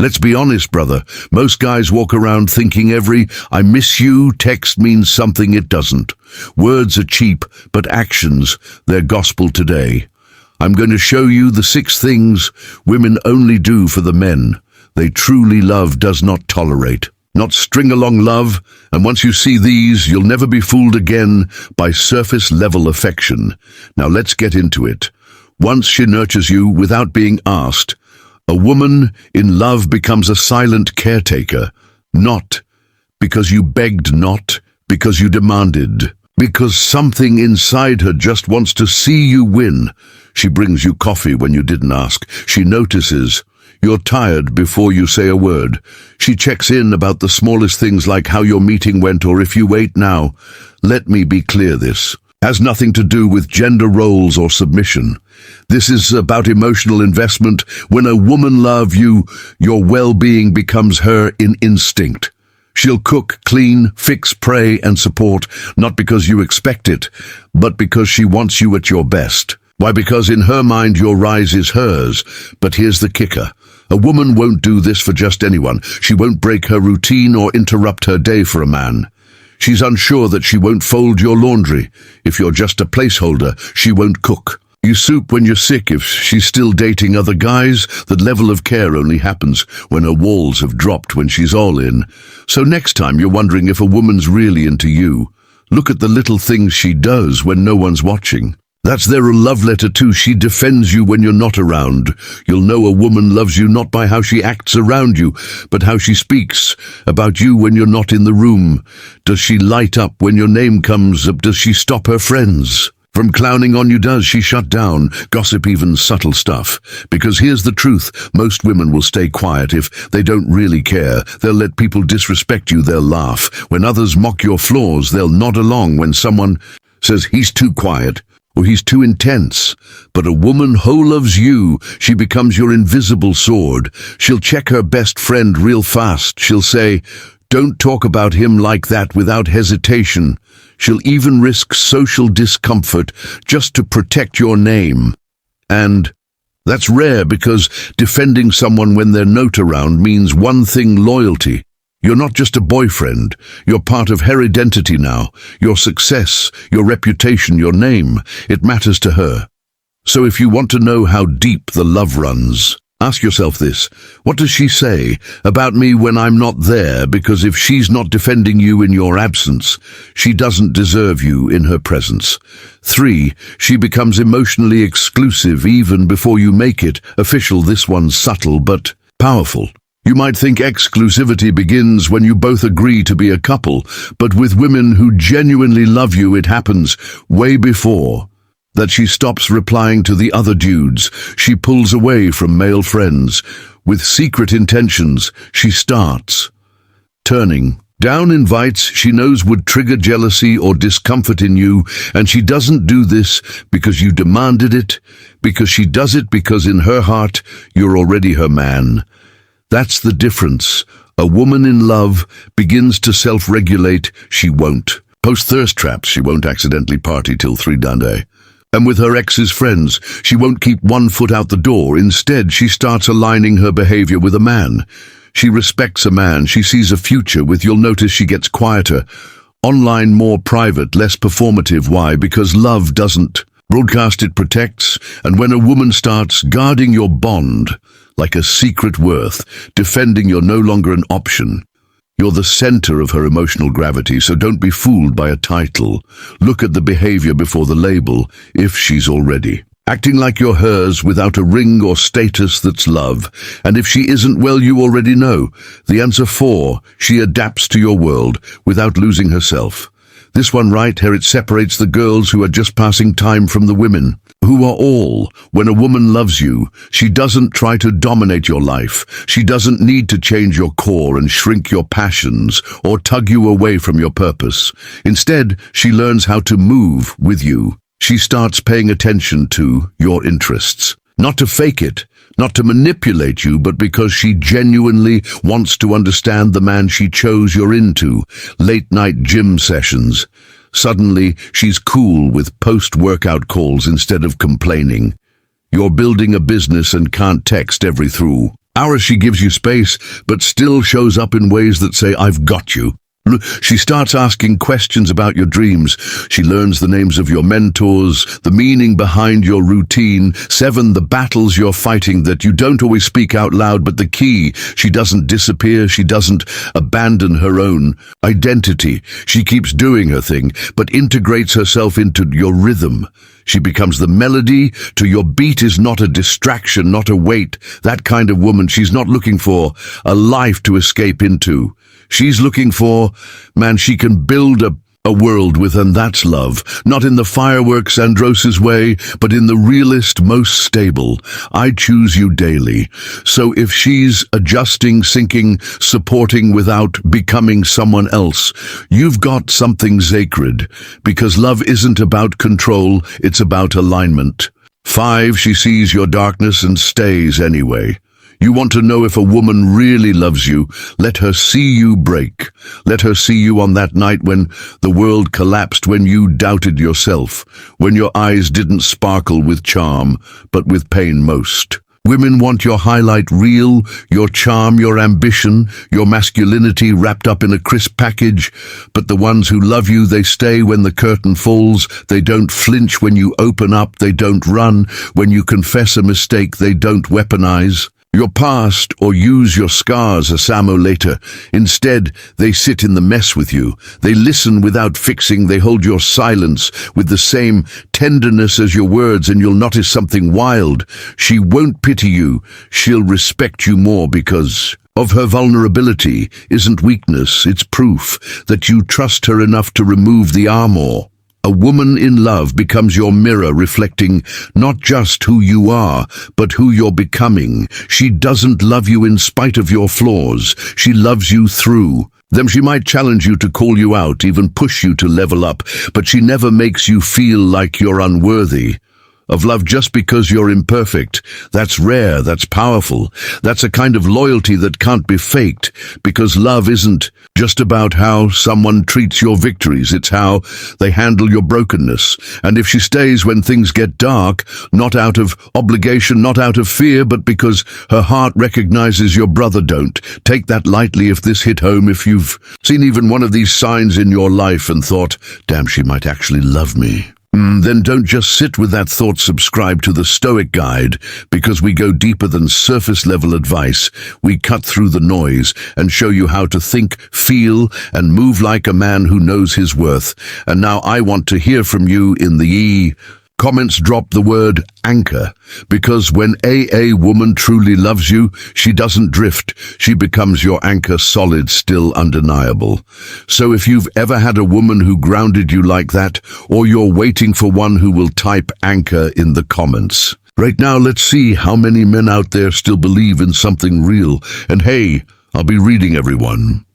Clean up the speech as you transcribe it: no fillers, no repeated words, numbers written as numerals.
Let's be honest, brother. Most guys walk around thinking every "I miss you" text means something it doesn't. Words are cheap, but actions, they're gospel today. I'm going to show you the 6 things women only do for the men they truly love does not tolerate. Not string-along love, and once you see these, you'll never be fooled again by surface-level affection. Now let's get into it. Once she nurtures you without being asked, a woman in love becomes a silent caretaker, not because you begged, not because you demanded, because something inside her just wants to see you win. She brings you coffee when you didn't ask. She notices you're tired before you say a word. She checks in about the smallest things like how your meeting went or if you ate now. Let me be clear, this has nothing to do with gender roles or submission. This is about emotional investment. When a woman loves you, your well-being becomes her in instinct. She'll cook, clean, fix, pray, and support, not because you expect it, but because she wants you at your best. Why? Because in her mind your rise is hers. But here's the kicker. A woman won't do this for just anyone. She won't break her routine or interrupt her day for a man. She's unsure that she won't fold your laundry. If you're just a placeholder, she won't cook. You soup when you're sick if she's still dating other guys. That level of care only happens when her walls have dropped when she's all in. So next time you're wondering if a woman's really into you, look at the little things she does when no one's watching. That's their love letter too. She defends you when you're not around. You'll know a woman loves you not by how she acts around you, but how she speaks about you when you're not in the room. Does she light up when your name comes up? Does she stop her friends from clowning on you? Does she shut down gossip, even subtle stuff? Because here's the truth. Most women will stay quiet if they don't really care. They'll let people disrespect you. They'll laugh. When others mock your flaws, they'll nod along when someone says he's too quiet or he's too intense. But a woman who loves you, she becomes your invisible sword. She'll check her best friend real fast. She'll say, "Don't talk about him like that," without hesitation. She'll even risk social discomfort just to protect your name. And that's rare, because defending someone when they're not around means one thing: loyalty. You're not just a boyfriend. You're part of her identity now. Your success, your reputation, your name, it matters to her. So if you want to know how deep the love runs, ask yourself this: what does she say about me when I'm not there? Because if she's not defending you in your absence, she doesn't deserve you in her presence. 3, she becomes emotionally exclusive even before you make it official. This one's subtle but powerful. You might think exclusivity begins when you both agree to be a couple, but with women who genuinely love you, it happens way before that. She stops replying to the other dudes. She pulls away from male friends. With secret intentions, she starts turning down invites she knows would trigger jealousy or discomfort in you, and she doesn't do this because you demanded it, because she does it because in her heart you're already her man. That's the difference. A woman in love begins to self-regulate. She won't post thirst traps. She won't accidentally party till 3 a.m. And with her ex's friends, she won't keep one foot out the door. Instead, she starts aligning her behavior with a man. She respects a man she sees a future with. You'll notice she gets quieter, online, more private, less performative. Why? Because love doesn't broadcast, it protects. And when a woman starts guarding your bond like a secret worth, defending, you're no longer an option. You're the center of her emotional gravity, so don't be fooled by a title. Look at the behavior before the label. If she's already acting like you're hers without a ring or status, that's love. And if she isn't, well, you already know. The answer 4, she adapts to your world without losing herself. This one right here, it separates the girls who are just passing time from the women who are all. When a woman loves you, she doesn't try to dominate your life. She doesn't need to change your core and shrink your passions or tug you away from your purpose. Instead, she learns how to move with you. She starts paying attention to your interests. Not to fake it, not to manipulate you, but because she genuinely wants to understand the man she chose. You're into late-night gym sessions. Suddenly, she's cool with post-workout calls instead of complaining. You're building a business and can't text every through Hours she gives you space, but still shows up in ways that say, I've got you. She starts asking questions about your dreams. She learns the names of your mentors, the meaning behind your routine. 7, the battles you're fighting that you don't always speak out loud, but the key, she doesn't disappear, she doesn't abandon her own identity. She keeps doing her thing, but integrates herself into your rhythm. She becomes the melody to your beat, is not a distraction, not a weight. That kind of woman, she's not looking for a life to escape into. She's looking for, man, she can build a world with, and that's love. Not in the fireworks Andros's way, but in the realist, most stable. I choose you daily. So if she's adjusting, sinking, supporting without becoming someone else, you've got something sacred, because love isn't about control, it's about alignment. 5, she sees your darkness and stays anyway. You want to know if a woman really loves you, let her see you break. Let her see you on that night when the world collapsed, when you doubted yourself, when your eyes didn't sparkle with charm, but with pain most. Women want your highlight reel, your charm, your ambition, your masculinity wrapped up in a crisp package. But the ones who love you, they stay when the curtain falls. They don't flinch when you open up. They don't run. When you confess a mistake, they don't weaponize your past or use your scars as ammo later. Instead, they sit in the mess with you. They listen without fixing. They hold your silence with the same tenderness as your words, and you'll notice something wild. She won't pity you. She'll respect you more because of her vulnerability isn't weakness. It's proof that you trust her enough to remove the armor. A woman in love becomes your mirror, reflecting not just who you are, but who you're becoming. She doesn't love you in spite of your flaws. She loves you through them. She might challenge you to call you out, even push you to level up, but she never makes you feel like you're unworthy of love just because you're imperfect. That's rare, that's powerful. That's a kind of loyalty that can't be faked, because love isn't just about how someone treats your victories, it's how they handle your brokenness. And if she stays when things get dark, not out of obligation, not out of fear, but because her heart recognizes your brother, don't take that lightly if this hit home. If you've seen even one of these signs in your life and thought, damn, she might actually love me, then don't just sit with that thought. Subscribe to the Stoic Guide, because we go deeper than surface-level advice. We cut through the noise and show you how to think, feel, and move like a man who knows his worth. And now I want to hear from you in the comments. Drop the word anchor, because when a woman truly loves you, she doesn't drift. She becomes your anchor, solid, still undeniable. So if you've ever had a woman who grounded you like that, or you're waiting for one who will, type anchor in the comments. Right now, let's see how many men out there still believe in something real. And hey, I'll be reading everyone.